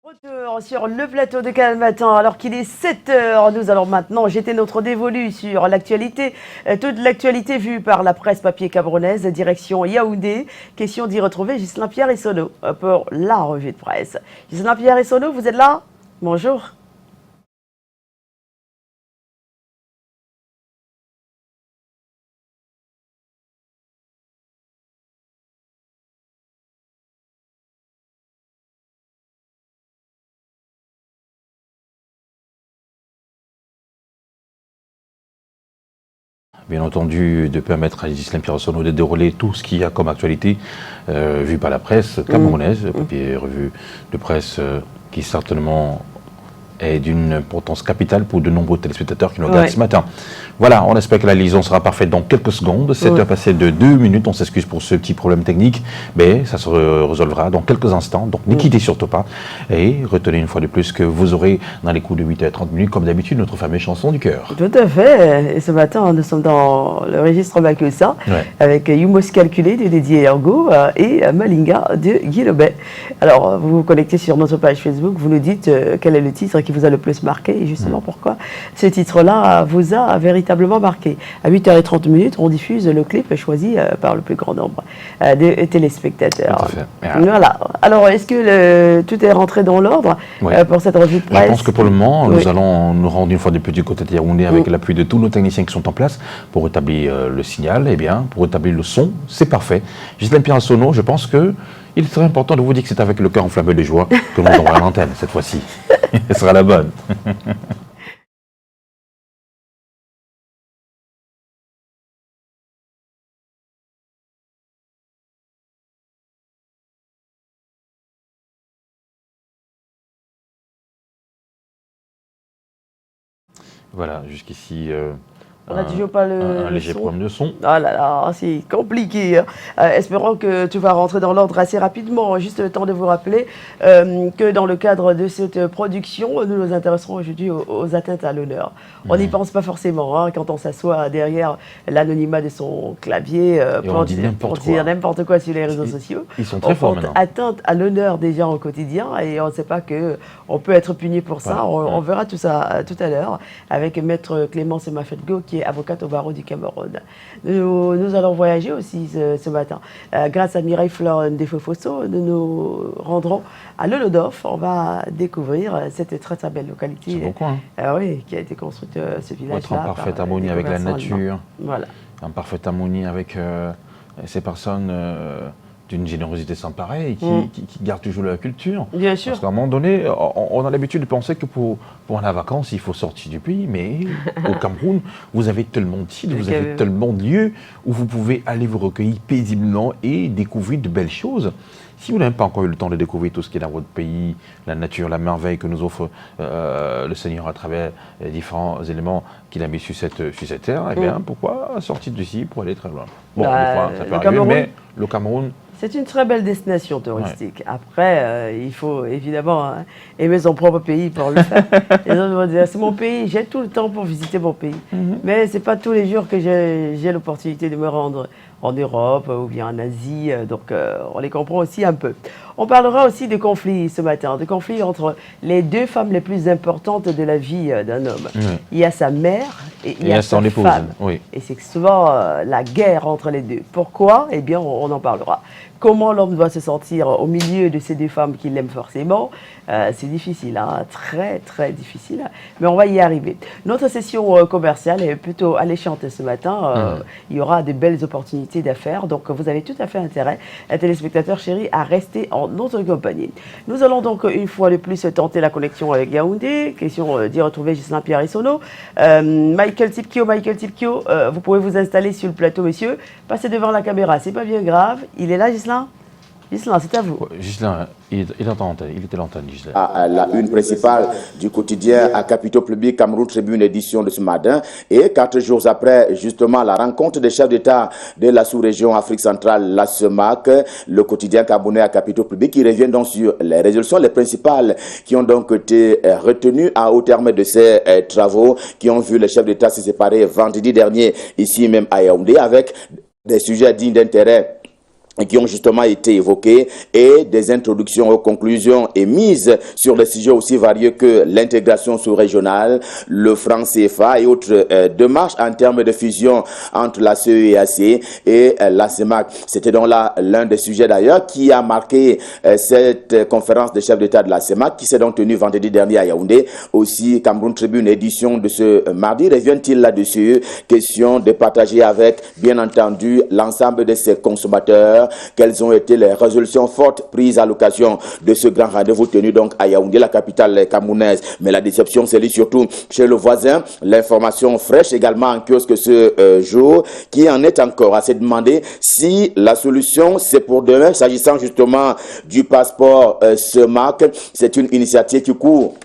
Retour sur le plateau de Canal Matin, alors qu'il est 7 heures, nous allons maintenant jeter notre dévolu sur l'actualité, toute l'actualité vue par la presse papier camerounaise, direction Yaoundé. Question d'y retrouver Ghislain Pierre Essonneau pour la revue de presse. Ghislain Pierre Essonneau, vous êtes là? Bonjour. Bien entendu, de permettre à Ghislain Pierre Essonneau de dérouler tout ce qu'il y a comme actualité vue par la presse camerounaise, papier revue de presse qui certainement est d'une importance capitale pour de nombreux téléspectateurs qui nous regardent ce matin. Voilà, on espère que la liaison sera parfaite dans quelques secondes. 7 heures passées de 2 minutes, on s'excuse pour ce petit problème technique, mais ça se résolvera dans quelques instants, donc ne quittez surtout pas. Et retenez une fois de plus que vous aurez dans les coups de 8h30 minutes, comme d'habitude, notre fameuse chanson du cœur. Tout à fait, et ce matin, nous sommes dans le registre Makusa, avec Yumos Calculé de Dédié Ergo et Malinga de Guy Lebet. Alors, vous vous connectez sur notre page Facebook, vous nous dites quel est le titre qui vous a le plus marqué, et justement pourquoi ce titre-là vous a véritablement marqué. À 8h30 minutes, on diffuse le clip choisi par le plus grand nombre de téléspectateurs. Tout à fait. Voilà. Alors, est-ce que tout est rentré dans l'ordre pour cette revue de presse? Je pense que pour le moment, nous allons nous rendre une fois de plus du côté de Yaoundé avec l'appui de tous nos techniciens qui sont en place pour rétablir le signal, pour rétablir le son, c'est parfait. Ghislain Pierre Essonneau, je pense que il est très important de vous dire que c'est avec le cœur enflammé de joie que nous aurons à l'antenne cette fois-ci. Ce sera la bonne. Voilà, jusqu'ici, on n'a toujours pas un léger problème de son. Oh là là, c'est compliqué. Espérons que tu vas rentrer dans l'ordre assez rapidement. Juste le temps de vous rappeler que dans le cadre de cette production, nous nous intéresserons aujourd'hui aux atteintes à l'honneur. On n'y pense pas forcément quand on s'assoit derrière l'anonymat de son clavier pour dire n'importe quoi sur les réseaux sociaux. Ils sont très forts maintenant. Atteinte à l'honneur des gens au quotidien et on ne sait pas qu'on peut être puni pour ça. On verra tout ça tout à l'heure avec Maître Clémence Mafetgo qui est avocate au barreau du Cameroun. Nous allons voyager aussi ce matin. Grâce à Mireille Fleur Ndefofoso, nous nous rendrons à Lolodof. On va découvrir cette très très belle localité. C'est bon coin. Qui a été construite ce village-là. Être en parfaite harmonie avec la nature. Voilà. En parfaite harmonie avec ces personnes d'une générosité sans pareil, qui gardent toujours leur culture. Bien sûr. Parce qu'à un moment donné, on a l'habitude de penser que pour aller en vacances, il faut sortir du pays, mais au Cameroun, vous avez tellement de sites, vous avez tellement de lieux où vous pouvez aller vous recueillir paisiblement et découvrir de belles choses. Si vous n'avez pas encore eu le temps de découvrir tout ce qui est dans votre pays, la nature, la merveille que nous offre le Seigneur à travers les différents éléments qu'il a mis sur cette terre, pourquoi sortir d'ici pour aller très loin? Bon, des fois, ça peut arriver, mais le Cameroun... C'est une très belle destination touristique. Après, il faut évidemment aimer son propre pays pour le faire. Les autres vont dire, c'est mon pays, j'ai tout le temps pour visiter mon pays. Mais ce n'est pas tous les jours que j'ai l'opportunité de me rendre en Europe ou bien en Asie. Donc, on les comprend aussi un peu. On parlera aussi de conflits ce matin, de conflits entre les deux femmes les plus importantes de la vie d'un homme. Il y a sa mère et il y a sa femme. Et c'est souvent la guerre entre les deux. Pourquoi? Eh bien, on en parlera. Comment l'homme doit se sentir au milieu de ces deux femmes qui l'aiment forcément, c'est difficile, très très difficile, mais on va y arriver. Notre session commerciale est plutôt alléchante ce matin, il y aura de belles opportunités d'affaires, donc vous avez tout à fait intérêt, téléspectateurs chéris, à rester en notre compagnie. Nous allons donc une fois de plus tenter la connexion avec Yaoundé, question d'y retrouver Ghislain Pierre Essonneau. Michael Tipkio, vous pouvez vous installer sur le plateau, monsieur, passez devant la caméra, c'est pas bien grave, il est là Ghislain? Ghislain, c'est à vous. Ghislain, il était l'antenne, Ghislain. La une principale du quotidien à Capitaux Public, Cameroun Tribune, édition de ce matin. Et 4 jours après, justement, la rencontre des chefs d'État de la sous-région Afrique centrale, la CEMAC, le quotidien camerounais à Capitaux Public, qui revient donc sur les résolutions, les principales, qui ont donc été retenues au terme de ces travaux, qui ont vu les chefs d'État se séparer vendredi dernier, ici même à Yaoundé, avec des sujets dignes d'intérêt qui ont justement été évoqués et des introductions aux conclusions émises sur des sujets aussi variés que l'intégration sous-régionale, le franc CFA et autres démarches en termes de fusion entre la CEEAC et la CEMAC. C'était donc là l'un des sujets d'ailleurs qui a marqué cette conférence des chefs d'État de la CEMAC qui s'est donc tenue vendredi dernier à Yaoundé. Aussi, Cameroun Tribune édition de ce mardi revient-il là-dessus, question de partager avec bien entendu l'ensemble de ces consommateurs quelles ont été les résolutions fortes prises à l'occasion de ce grand rendez-vous tenu donc à Yaoundé, la capitale camerounaise. Mais la déception c'est surtout chez le voisin. L'information fraîche également en kiosque ce jour qui en est encore à se demander si la solution c'est pour demain. S'agissant justement du passeport CEMAC, c'est une initiative qui court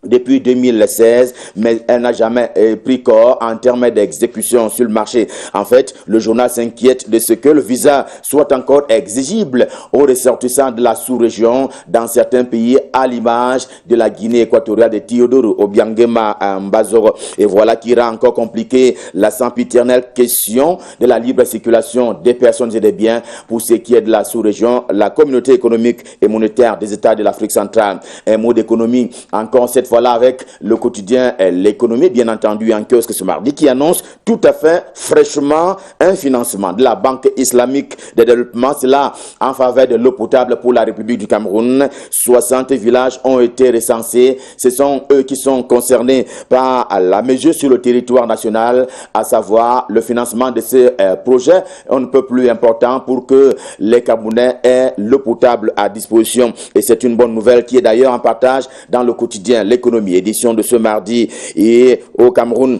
depuis 2016, mais elle n'a jamais pris corps en termes d'exécution sur le marché. En fait, le journal s'inquiète de ce que le visa soit encore exigible aux ressortissants de la sous-région dans certains pays, à l'image de la Guinée équatoriale de Théodore Obiangema Mbazoro. Et voilà qui rend encore compliqué la sempiternelle question de la libre circulation des personnes et des biens pour ce qui est de la sous-région, la communauté économique et monétaire des États de l'Afrique centrale. Un mot d'économie, encore cette fois-là avec le quotidien L'économie, bien entendu en kiosque ce mardi, qui annonce tout à fait fraîchement un financement de la Banque islamique de développement, cela en faveur de l'eau potable pour la République du Cameroun. 60 villages ont été recensés, ce sont eux qui sont concernés par la mesure sur le territoire national, à savoir le financement de ces projets un peu plus important pour que les Camerounais aient l'eau potable à disposition. Et c'est une bonne nouvelle qui est d'ailleurs en partage dans le quotidien L'économie, édition de ce mardi. Et au Cameroun,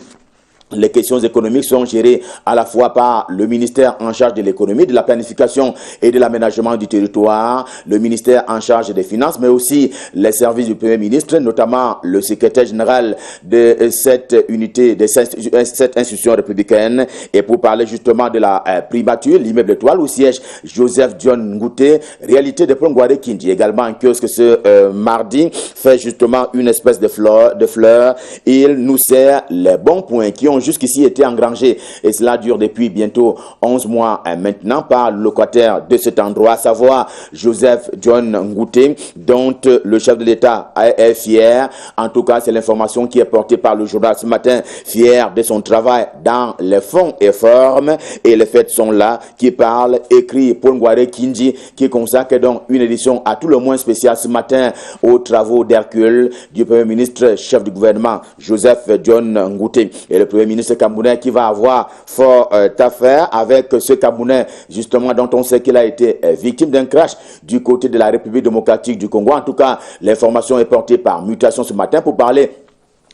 les questions économiques sont gérées à la fois par le ministère en charge de l'économie, de la planification et de l'aménagement du territoire, le ministère en charge des finances, mais aussi les services du Premier ministre, notamment le secrétaire général de cette unité, de cette institution républicaine. Et pour parler justement de la primature, l'immeuble étoile où siège Joseph John Ngouté, réalité de Plongware Kindi, également en kiosque ce mardi, fait justement une espèce de fleur. Il nous sert les bons points qui ont jusqu'ici été engrangés, et cela dure depuis bientôt 11 mois maintenant par le locataire de cet endroit, à savoir Joseph John Ngouté, dont le chef de l'État est fier. En tout cas, c'est l'information qui est portée par le journal ce matin, fier de son travail dans les fonds et formes, et les faits sont là, qui parlent, écrit Paul Ngouare Kindi, qui consacre donc une édition à tout le moins spéciale ce matin aux travaux d'Hercule du Premier ministre, chef du gouvernement, Joseph John Ngouté. Et le Premier ministre camerounais qui va avoir fort affaire avec ce Camerounais justement dont on sait qu'il a été victime d'un crash du côté de la République démocratique du Congo. En tout cas, l'information est portée par Mutation ce matin pour parler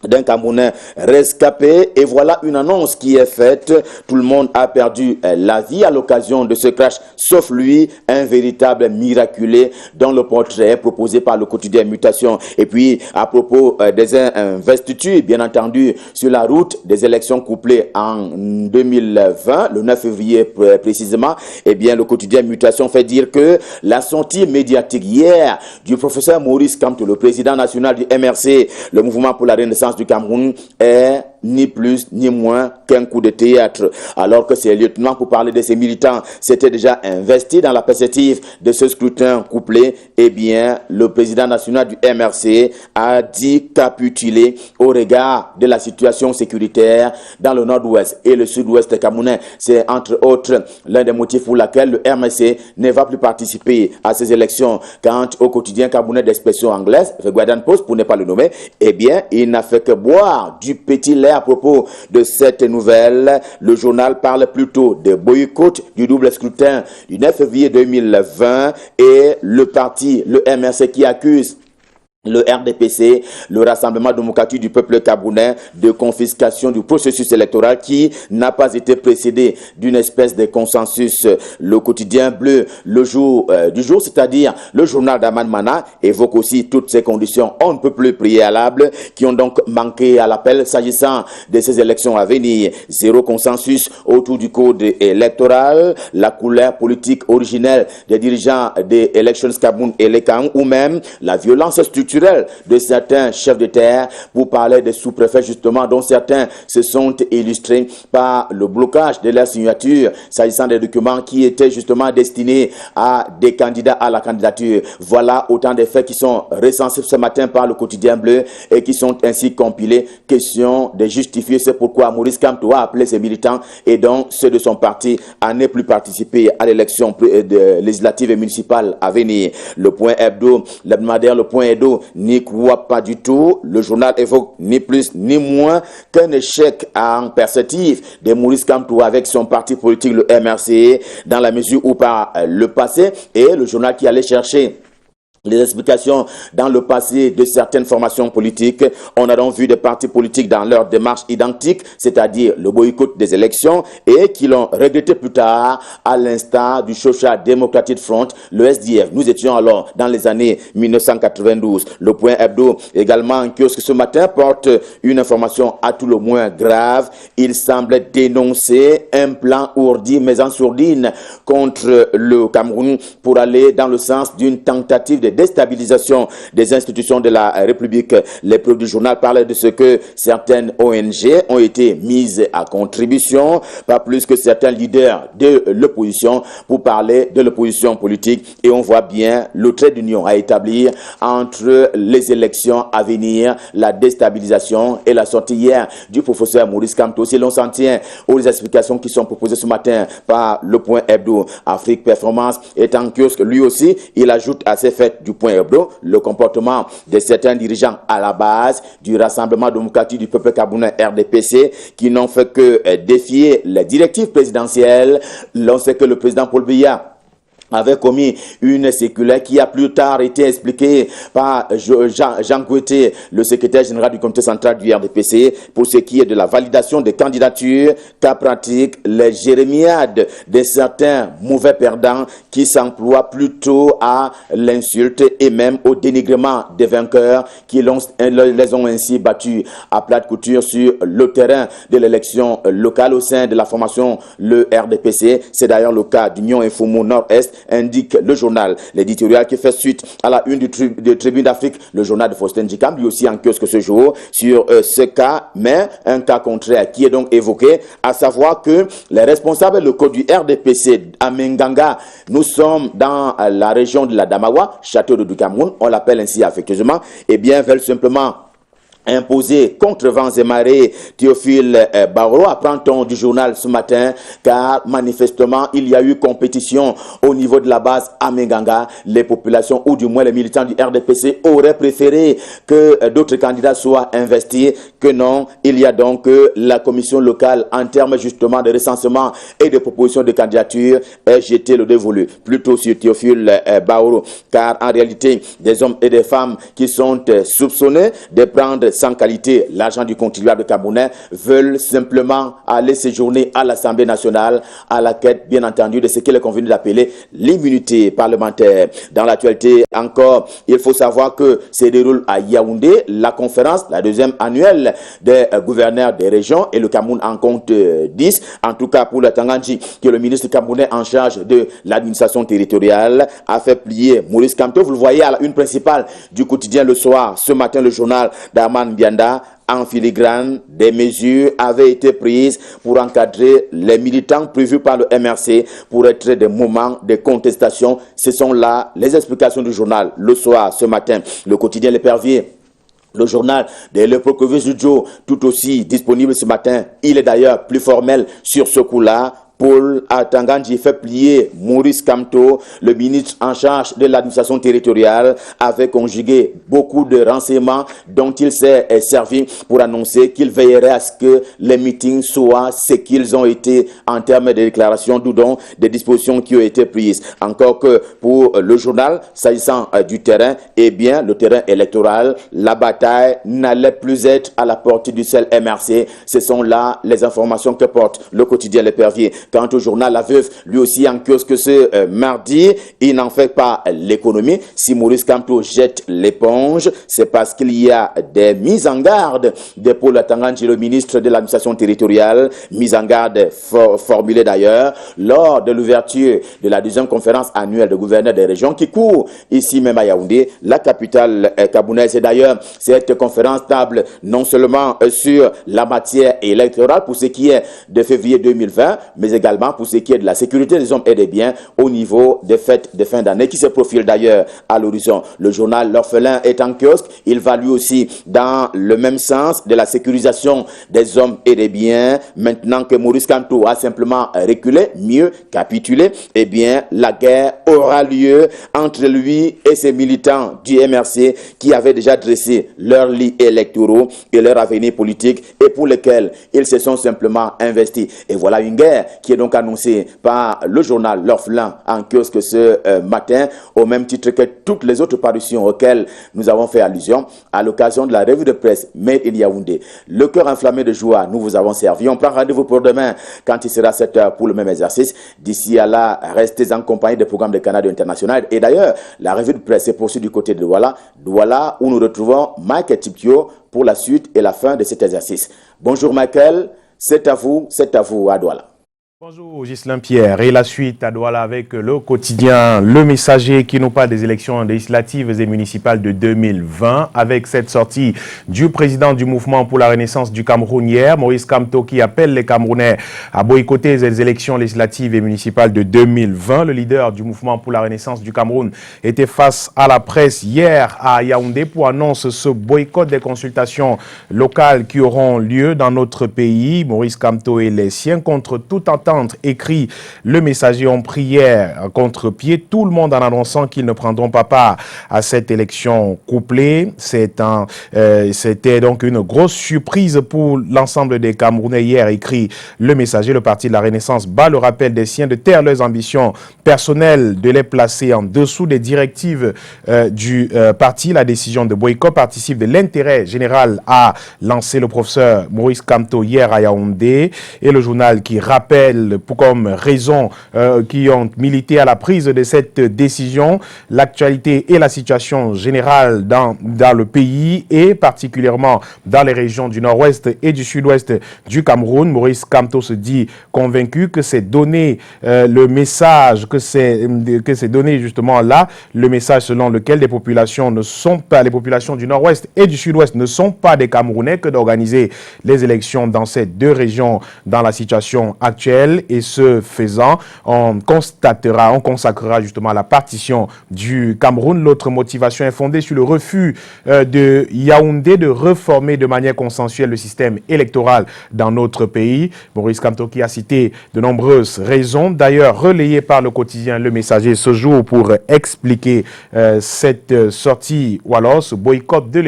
d'un Camerounais rescapé. Et voilà une annonce qui est faite. Tout le monde a perdu la vie à l'occasion de ce crash, sauf lui, un véritable miraculé, dont le portrait est proposé par le quotidien Mutation. Et puis, à propos des investitures, bien entendu, sur la route des élections couplées en 2020, le 9 février précisément, eh bien, le quotidien Mutation fait dire que la sortie médiatique hier du professeur Maurice Kamto, le président national du MRC, le mouvement pour la renaissance du Cameroun, est ni plus ni moins qu'un coup de théâtre, alors que ces lieutenants, pour parler de ces militants, s'étaient déjà investis dans la perspective de ce scrutin couplé. Eh bien, le président national du MRC a dit capituler au regard de la situation sécuritaire dans le nord-ouest et le sud-ouest camerounais. C'est entre autres l'un des motifs pour lesquels le MRC ne va plus participer à ces élections. Quant au quotidien camerounais d'expression anglaise, The Guardian Post pour ne pas le nommer, eh bien, il n'a fait que boire du petit lait. À propos de cette nouvelle, le journal parle plutôt de boycott du double scrutin du 9 février 2020 et le parti, le MRC, qui accuse le RDPC, le Rassemblement démocratique du peuple camerounais, de confiscation du processus électoral qui n'a pas été précédé d'une espèce de consensus. Le quotidien bleu, le jour du jour, c'est-à-dire le journal d'Aman Mana, évoque aussi toutes ces conditions on ne peut plus préalables qui ont donc manqué à l'appel s'agissant de ces élections à venir. Zéro consensus autour du code électoral, la couleur politique originelle des dirigeants des Elections Cameroun et les Cameroun, ou même la violence structurelle culturel de certains chefs de terre pour parler des sous-préfets justement, dont certains se sont illustrés par le blocage de leur signature s'agissant des documents qui étaient justement destinés à des candidats à la candidature. Voilà autant de faits qui sont recensés ce matin par le quotidien bleu et qui sont ainsi compilés. Question de justifier, c'est pourquoi Maurice Kamto a appelé ses militants et donc ceux de son parti à ne plus participer à l'élection législative et municipale à venir. Le point hebdo, l'hebdomadaire Le Point Hebdo n'y croit pas du tout. Le journal évoque ni plus ni moins qu'un échec en perspective de Maurice Kamto avec son parti politique, le MRC, dans la mesure où par le passé, et le journal qui allait chercher les explications dans le passé de certaines formations politiques. On a donc vu des partis politiques dans leur démarche identique, c'est-à-dire le boycott des élections, et qui l'ont regretté plus tard, à l'instar du Social Democratic Front, le SDF. Nous étions alors dans les années 1992. Le Point Hebdo, également en kiosque ce matin, porte une information à tout le moins grave. Il semble dénoncer un plan ourdi, mais en sourdine, contre le Cameroun pour aller dans le sens d'une tentative de déstabilisation des institutions de la République. Les produits du journal parlaient de ce que certaines ONG ont été mises à contribution, pas plus que certains leaders de l'opposition, pour parler de l'opposition politique. Et on voit bien le trait d'union à établir entre les élections à venir, la déstabilisation et la sortie hier du professeur Maurice Kamto. Si l'on s'en tient aux explications qui sont proposées ce matin par le Point Hebdo, Afrique Performance est en kiosque. Lui aussi, il ajoute à ces faits du Point Hebdo le comportement de certains dirigeants à la base du Rassemblement démocratique du peuple camerounais RDPC qui n'ont fait que défier les directives présidentielles. L'on sait que le président Paul Biya avait commis une circulaire qui a plus tard été expliquée par Jean Goueté, le secrétaire général du comité central du RDPC, pour ce qui est de la validation des candidatures, cas pratique, les jérémiades de certains mauvais perdants qui s'emploient plutôt à l'insulte et même au dénigrement des vainqueurs qui les ont ainsi battus à plate couture sur le terrain de l'élection locale au sein de la formation le RDPC. C'est d'ailleurs le cas d'Union Infomo Nord-Est, indique le journal. L'éditorial qui fait suite à la une de Tribune d'Afrique, le journal de Faustin Djikam, lui aussi en kiosque ce jour, sur ce cas, mais un cas contraire qui est donc évoqué, à savoir que les responsables locaux du RDPC à Menganga, nous sommes dans la région de la Damawa, château du Cameroun, on l'appelle ainsi affectueusement, eh bien veulent simplement imposé contre vents et marées. Théophile Barreau, apprend-on du journal ce matin, car manifestement il y a eu compétition au niveau de la base à Menganga. Les populations, ou du moins les militants du RDPC, auraient préféré que d'autres candidats soient investis, que non. Il y a donc la commission locale en termes justement de recensement et de proposition de candidature est jeté le dévolu plutôt sur Théophile Barreau, car en réalité des hommes et des femmes qui sont soupçonnés de prendre sans qualité l'argent du contribuable camerounais veulent simplement aller séjourner à l'Assemblée nationale à la quête, bien entendu, de ce qu'il est convenu d'appeler l'immunité parlementaire. Dans l'actualité encore, il faut savoir que se déroule à Yaoundé la conférence, la deuxième annuelle des gouverneurs des régions, et le Cameroun en compte 10, en tout cas pour le Tangandji, que le ministre camerounais en charge de l'administration territoriale a fait plier Maurice Kamto. Vous le voyez à la une principale du quotidien Le Soir, ce matin le journal d'Arman Bianda. En filigrane, des mesures avaient été prises pour encadrer les militants prévus par le MRC pour être des moments de contestation. Ce sont là les explications du journal Le Soir ce matin. Le quotidien L'Épervier, le journal de l'Eprocovis Studio, tout aussi disponible ce matin. Il est d'ailleurs plus formel sur ce coup-là. Paul Atangandji fait plier Maurice Kamto, le ministre en charge de l'administration territoriale, avait conjugué beaucoup de renseignements dont il s'est servi pour annoncer qu'il veillerait à ce que les meetings soient ce qu'ils ont été en termes de déclarations, d'où donc des dispositions qui ont été prises. Encore que pour le journal, s'agissant du terrain, eh bien, le terrain électoral, la bataille n'allait plus être à la portée du seul MRC. Ce sont là les informations que porte le quotidien L'Épervier. Quant au journal La Veuve, lui aussi en kiosque ce mardi, il n'en fait pas l'économie. Si Maurice Kamto jette l'éponge, c'est parce qu'il y a des mises en garde de Paul Atanganji, le ministre de l'administration territoriale, mise en garde formulée d'ailleurs lors de l'ouverture de la 2e conférence annuelle de gouverneurs des régions qui court ici même à Yaoundé, la capitale gabounaise. Et d'ailleurs, cette conférence table non seulement sur la matière électorale pour ce qui est de février 2020, mais également pour ce qui est de la sécurité des hommes et des biens au niveau des fêtes de fin d'année qui se profilent d'ailleurs à l'horizon. Le journal L'Orphelin est en kiosque. Il va lui aussi dans le même sens de la sécurisation des hommes et des biens. Maintenant que Maurice Kamto a simplement reculé, mieux capitulé, eh bien, la guerre aura lieu entre lui et ses militants du MRC qui avaient déjà dressé leurs lits électoraux et leur avenir politique et pour lesquels ils se sont simplement investis. Et voilà une guerre qui est donc annoncée par le journal L'Orphelin en kiosque ce matin, au même titre que toutes les autres parutions auxquelles nous avons fait allusion à l'occasion de la revue de presse Made in Yaoundé. Le cœur enflammé de joie, nous vous avons servi. On prend rendez-vous pour demain quand il sera 7 heures pour le même exercice. D'ici à là, restez en compagnie des programmes de Canada International. Et d'ailleurs, la revue de presse est poursuivie du côté de Douala. Douala où nous retrouvons Michael Tiptio pour la suite et la fin de cet exercice. Bonjour Michael, c'est à vous à Douala. Bonjour Ghislain Pierre, et la suite à Douala avec le quotidien Le Messager qui nous parle des élections législatives et municipales de 2020 avec cette sortie du président du mouvement pour la renaissance du Cameroun hier, Maurice Kamto, qui appelle les Camerounais à boycotter les élections législatives et municipales de 2020. Le leader du mouvement pour la renaissance du Cameroun était face à la presse hier à Yaoundé pour annoncer ce boycott des consultations locales qui auront lieu dans notre pays. Maurice Kamto et les siens contre toute entente écrit Le Messager en prière contre-pied, tout le monde en annonçant qu'ils ne prendront pas part à cette élection couplée. C'était donc une grosse surprise pour l'ensemble des Camerounais hier, écrit Le Messager. Le parti de la Renaissance bat le rappel des siens de taire leurs ambitions personnelles, de les placer en dessous des directives du parti. La décision de boycott participe de l'intérêt général, a lancé le professeur Maurice Kamto hier à Yaoundé, et le journal qui rappelle comme raison qui ont milité à la prise de cette décision l'actualité et la situation générale dans le pays et particulièrement dans les régions du nord-ouest et du sud-ouest du Cameroun. Maurice Kamto se dit convaincu que c'est donné le message, que c'est donné justement là, le message selon lequel les populations du nord-ouest et du sud-ouest ne sont pas des Camerounais, que d'organiser les élections dans ces deux régions dans la situation actuelle. Et ce faisant, on consacrera justement à la partition du Cameroun. L'autre motivation est fondée sur le refus de Yaoundé de reformer de manière consensuelle le système électoral dans notre pays. Maurice Kamto qui a cité de nombreuses raisons, d'ailleurs relayées par le quotidien Le Messager ce jour pour expliquer cette sortie ou alors ce boycott de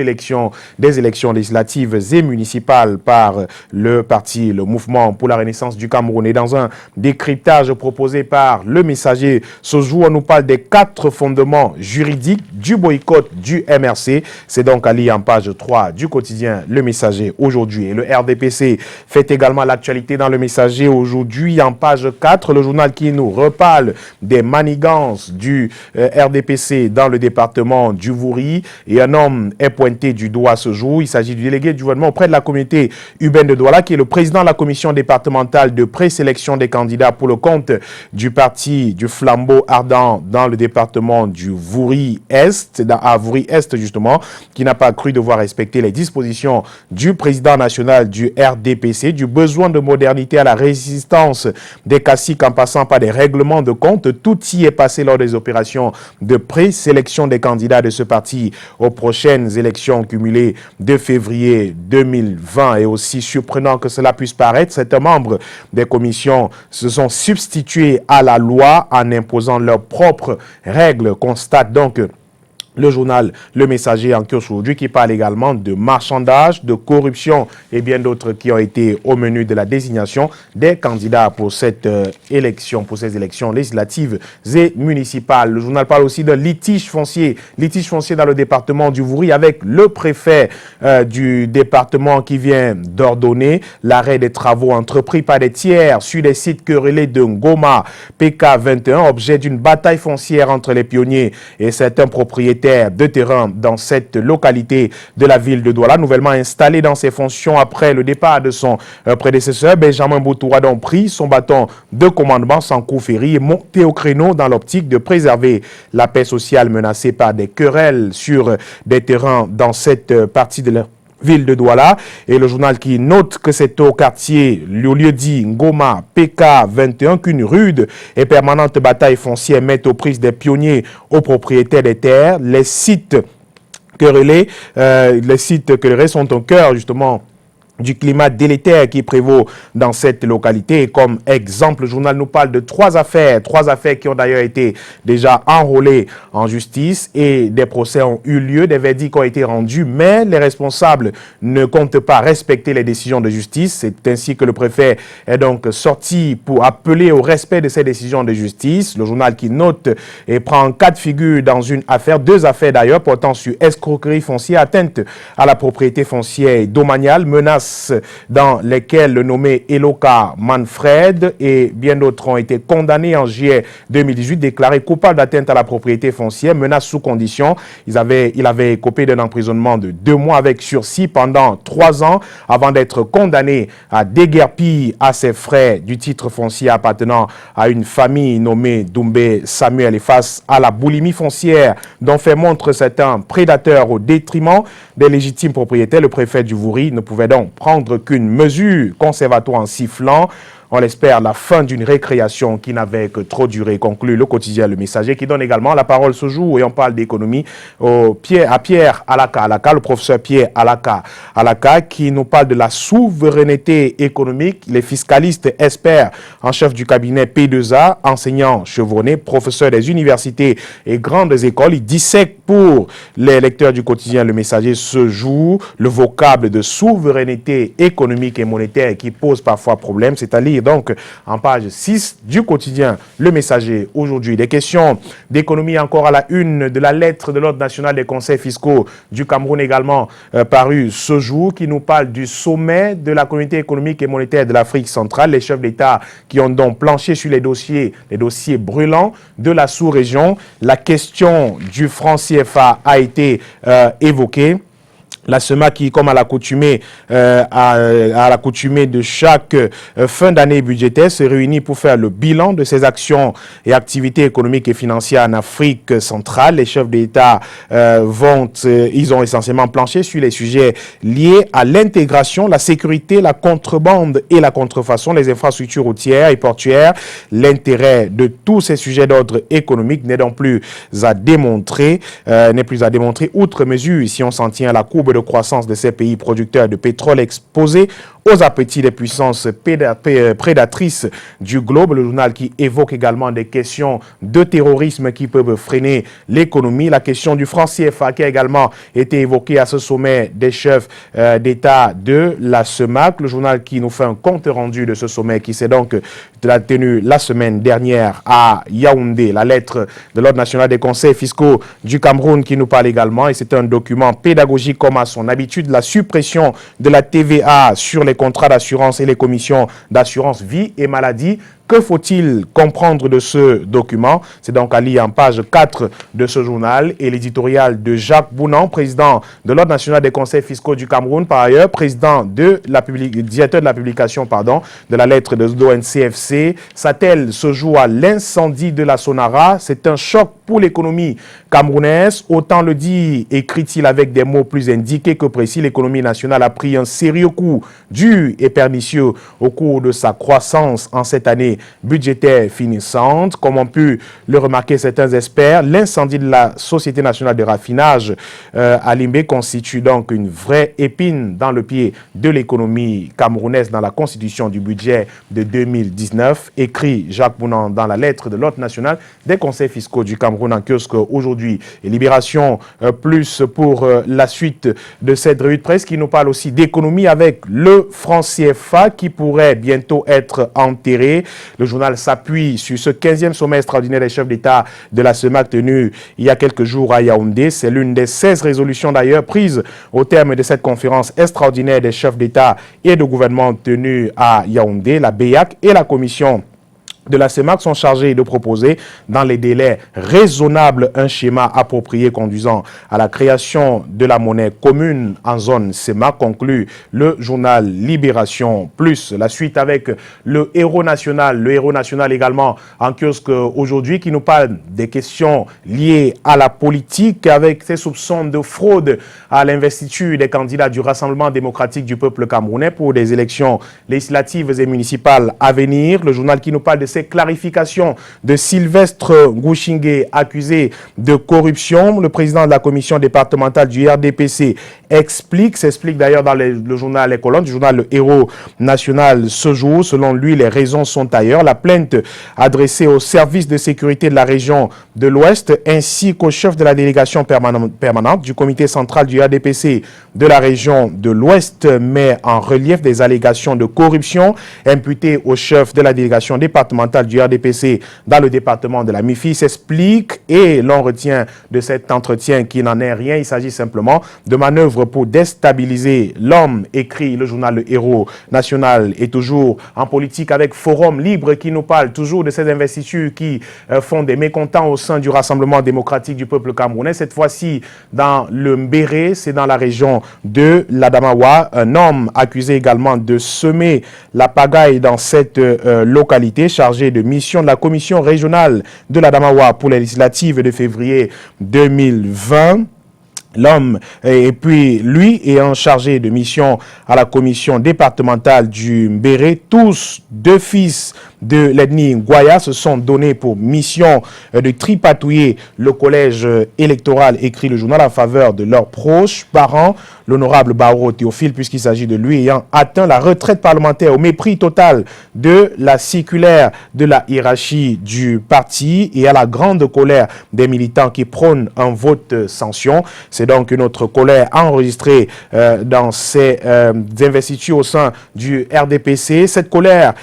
des élections législatives et municipales par le parti, le mouvement pour la renaissance du Cameroun. Et dans un décryptage proposé par Le Messager, ce jour, on nous parle des 4 fondements juridiques du boycott du MRC. C'est donc à lire en page 3 du quotidien Le Messager aujourd'hui. Et le RDPC fait également l'actualité dans Le Messager aujourd'hui en page 4. Le journal qui nous reparle des manigances du RDPC dans le département du Vouri. Et un homme est pointé du doigt ce jour. Il s'agit du délégué du gouvernement auprès de la communauté urbaine de Douala, qui est le président de la commission départementale de présélection des candidats pour le compte du parti du Flambeau Ardent dans le département du Vouri-Est, à Vouri-Est justement, qui n'a pas cru devoir respecter les dispositions du président national du RDPC, du besoin de modernité à la résistance des caciques en passant par des règlements de compte. Tout y est passé lors des opérations de présélection des candidats de ce parti aux prochaines élections cumulées de février 2020. Et aussi surprenant que cela puisse paraître, certains membres des commissions se sont substitués à la loi en imposant leurs propres règles, constate donc Le journal Le Messager en kiosque aujourd'hui qui parle également de marchandage, de corruption et bien d'autres qui ont été au menu de la désignation des candidats pour cette élection, pour ces élections législatives et municipales. Le journal parle aussi de litige foncier dans le département du Vouri avec le préfet du département qui vient d'ordonner l'arrêt des travaux entrepris par des tiers sur les sites querellés de Ngoma PK21, objet d'une bataille foncière entre les pionniers et certains propriétaires de terrain dans cette localité de la ville de Douala, nouvellement installé dans ses fonctions après le départ de son prédécesseur. Benjamin Boutoura donc pris son bâton de commandement sans coup féri et monté au créneau dans l'optique de préserver la paix sociale menacée par des querelles sur des terrains dans cette partie de la ville de Douala. Et le journal qui note que c'est au quartier, au lieu dit Ngoma PK21, qu'une rude et permanente bataille foncière met aux prises des pionniers aux propriétaires des terres. Les sites querellés sont au cœur justement du climat délétère qui prévaut dans cette localité. Et comme exemple, le journal nous parle de trois affaires qui ont d'ailleurs été déjà enrôlées en justice et des procès ont eu lieu, des verdicts ont été rendus, mais les responsables ne comptent pas respecter les décisions de justice. C'est ainsi que le préfet est donc sorti pour appeler au respect de ces décisions de justice. Le journal qui note et prend cas de figure dans une affaire, deux affaires d'ailleurs, portant sur escroquerie foncière, atteinte à la propriété foncière et domaniale, menace dans lesquels le nommé Eloka Manfred et bien d'autres ont été condamnés en juillet 2018, déclarés coupables d'atteinte à la propriété foncière, menace sous condition. Il avait écopé d'un emprisonnement de 2 mois avec sursis pendant 3 ans avant d'être condamné à déguerpir à ses frais du titre foncier appartenant à une famille nommée Doumbé Samuel. Et face à la boulimie foncière dont fait montre certains prédateurs au détriment des légitimes propriétaires, le préfet du Vouri ne pouvait donc prendre qu'une mesure conservatoire en sifflant, on l'espère, la fin d'une récréation qui n'avait que trop duré, conclut le quotidien Le Messager, qui donne également la parole ce jour, et on parle d'économie, à Pierre Alaka, le professeur Pierre Alaka, qui nous parle de la souveraineté économique. Les fiscalistes experts en chef du cabinet P2A, enseignants chevronnés, professeurs des universités et grandes écoles, ils dissèquent pour les lecteurs du quotidien Le Messager ce jour le vocable de souveraineté économique et monétaire qui pose parfois problème, c'est-à-dire donc en page 6 du quotidien Le Messager aujourd'hui. Des questions d'économie encore à la une de la lettre de l'Ordre national des conseils fiscaux du Cameroun également paru ce jour, qui nous parle du sommet de la communauté économique et monétaire de l'Afrique centrale. Les chefs d'État qui ont donc planché sur les dossiers brûlants de la sous-région. La question du franc CFA a été évoquée. La SEMA qui, comme à l'accoutumée de chaque fin d'année budgétaire, se réunit pour faire le bilan de ses actions et activités économiques et financières en Afrique centrale. Les chefs d'État ils ont essentiellement planché sur les sujets liés à l'intégration, la sécurité, la contrebande et la contrefaçon, les infrastructures routières et portuaires. L'intérêt de tous ces sujets d'ordre économique n'est donc plus à démontrer, outre mesure si on s'en tient à la courbe de croissance de ces pays producteurs de pétrole exposés aux appétits des puissances prédatrices du globe. Le journal qui évoque également des questions de terrorisme qui peuvent freiner l'économie. La question du franc CFA qui a également été évoquée à ce sommet des chefs d'État de la CEMAC. Le journal qui nous fait un compte rendu de ce sommet qui s'est donc tenu la semaine dernière à Yaoundé. La lettre de l'Ordre national des conseils fiscaux du Cameroun qui nous parle également, et c'est un document pédagogique comme à son habitude, la suppression de la TVA sur les contrats d'assurance et les commissions d'assurance vie et maladie. Que faut-il comprendre de ce document? C'est donc à lire en page 4 de ce journal, et l'éditorial de Jacques Bounan, président de l'Ordre national des conseils fiscaux du Cameroun, par ailleurs directeur de la publication de la lettre de l'ONCFC, s'attelle ce jour à l'incendie de la Sonara. C'est un choc pour l'économie camerounaise. Autant le dit, écrit-il avec des mots plus indiqués que précis, l'économie nationale a pris un sérieux coup dur et pernicieux au cours de sa croissance en cette année budgétaire finissante. Comme ont pu le remarquer certains experts, l'incendie de la Société nationale de raffinage à Limbé constitue donc une vraie épine dans le pied de l'économie camerounaise dans la constitution du budget de 2019, écrit Jacques Bounan dans la lettre de l'Ordre national des conseils fiscaux du Cameroun. Cameroun en kiosque aujourd'hui. Et Libération Plus pour la suite de cette revue de presse qui nous parle aussi d'économie avec le franc CFA qui pourrait bientôt être enterré. Le journal s'appuie sur ce 15e sommet extraordinaire des chefs d'État de la CEMAC tenu il y a quelques jours à Yaoundé. C'est l'une des 16 résolutions d'ailleurs prises au terme de cette conférence extraordinaire des chefs d'État et de gouvernement tenue à Yaoundé. La BEAC et la commission de la CEMAC sont chargés de proposer dans les délais raisonnables un schéma approprié conduisant à la création de la monnaie commune en zone CEMAC, conclut le journal Libération Plus. La suite avec le héros national également en kiosque aujourd'hui qui nous parle des questions liées à la politique avec ses soupçons de fraude à l'investiture des candidats du Rassemblement démocratique du peuple camerounais pour des élections législatives et municipales à venir. Le journal qui nous parle de ces clarifications de Sylvestre Gouchingué, accusé de corruption. Le président de la commission départementale du RDPC s'explique d'ailleurs dans le journal Les Colonnes, du journal Le Héros National ce jour. Selon lui, les raisons sont ailleurs. La plainte adressée au service de sécurité de la région de l'Ouest ainsi qu'au chef de la délégation permanente du comité central du RDPC de la région de l'Ouest met en relief des allégations de corruption imputées au chef de la délégation départementale du RDPC dans le département de la MIFI s'explique et l'on retient de cet entretien qui n'en est rien. Il s'agit simplement de manœuvres pour déstabiliser l'homme, écrit le journal Le Héros National, et toujours en politique avec Forum Libre qui nous parle toujours de ces investitures qui font des mécontents au sein du Rassemblement démocratique du peuple camerounais. Cette fois-ci dans le Mbéré, c'est dans la région de l'Adamawa. Un homme accusé également de semer la pagaille dans cette localité, chargé de mission de la commission régionale de l'Adamawa pour les législatives de février 2020. L'homme, et puis lui ayant chargé de mission à la commission départementale du Mbéré, tous deux fils de l'ethnie Gwaya se sont donnés pour mission de tripatouiller le collège électoral, écrit le journal, en faveur de leurs proches parents. L'honorable Barreau Théophile, puisqu'il s'agit de lui ayant atteint la retraite parlementaire au mépris total de la circulaire de la hiérarchie du parti et à la grande colère des militants qui prônent un vote sanction. C'est donc une autre colère enregistrée dans ces investitures au sein du RDPC. Cette colère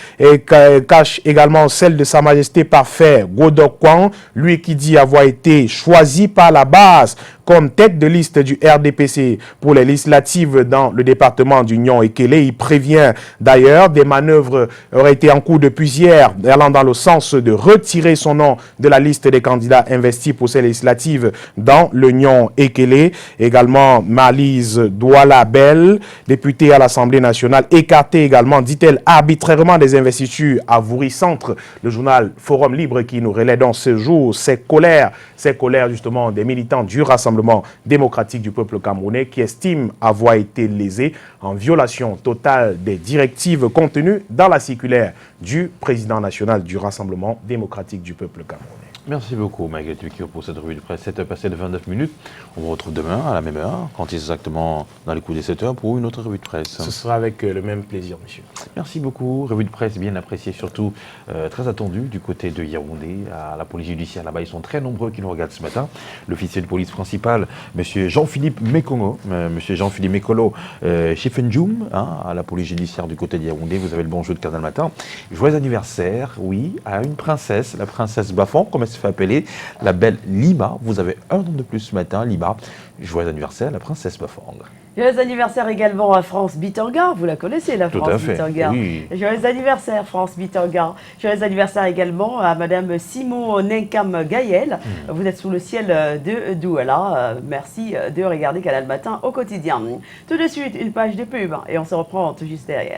cache également celle de Sa Majesté Parfait Godokwan, lui qui dit avoir été choisi par la base comme tête de liste du RDPC pour les législatives dans le département d'Union Ekele. Il prévient d'ailleurs des manœuvres auraient été en cours depuis hier, allant dans le sens de retirer son nom de la liste des candidats investis pour ces législatives dans l'Union Ekele. Également, Malise Douala Bell, députée à l'Assemblée nationale, écartée également, dit-elle, arbitrairement des investitures à Vouri Centre. Le journal Forum Libre qui nous relaie dans ce jour ces colères justement des militants du Rassemblement démocratique du peuple camerounais qui estiment avoir été lésés en violation totale des directives contenues dans la circulaire du président national du Rassemblement démocratique du peuple camerounais. Merci beaucoup, Michael Tubikio, pour cette revue de presse. C'est passé de 29 minutes. On vous retrouve demain à la même heure, quand il est exactement dans les coups des 7 heures, pour une autre revue de presse. Ce sera avec le même plaisir, monsieur. Merci beaucoup. Revue de presse bien appréciée, surtout très attendue du côté de Yaoundé, à la police judiciaire. Là-bas, ils sont très nombreux qui nous regardent ce matin. L'officier de police principal, monsieur Jean-Philippe Mekongo, monsieur Jean-Philippe Mekolo, Chifenjoum, à la police judiciaire du côté de Yaoundé. Vous avez le bon jeu de Canal Matin. Joyeux anniversaire, oui, à une princesse, la princesse Bafon, comme elle se fait appeler, la belle Lima. Vous avez un nom de plus ce matin, Lima. Joyeux anniversaire, la princesse Bafong. Joyeux anniversaire également à France Bitanga. Vous la connaissez, la France Bitanga. Oui. Joyeux anniversaire, France Bitanga. Joyeux anniversaire également à Madame Simon Nenkam Gaël. Vous êtes sous le ciel de Douala. Merci de regarder Canal Matin au quotidien. Tout de suite, une page de pub et on se reprend tout juste derrière.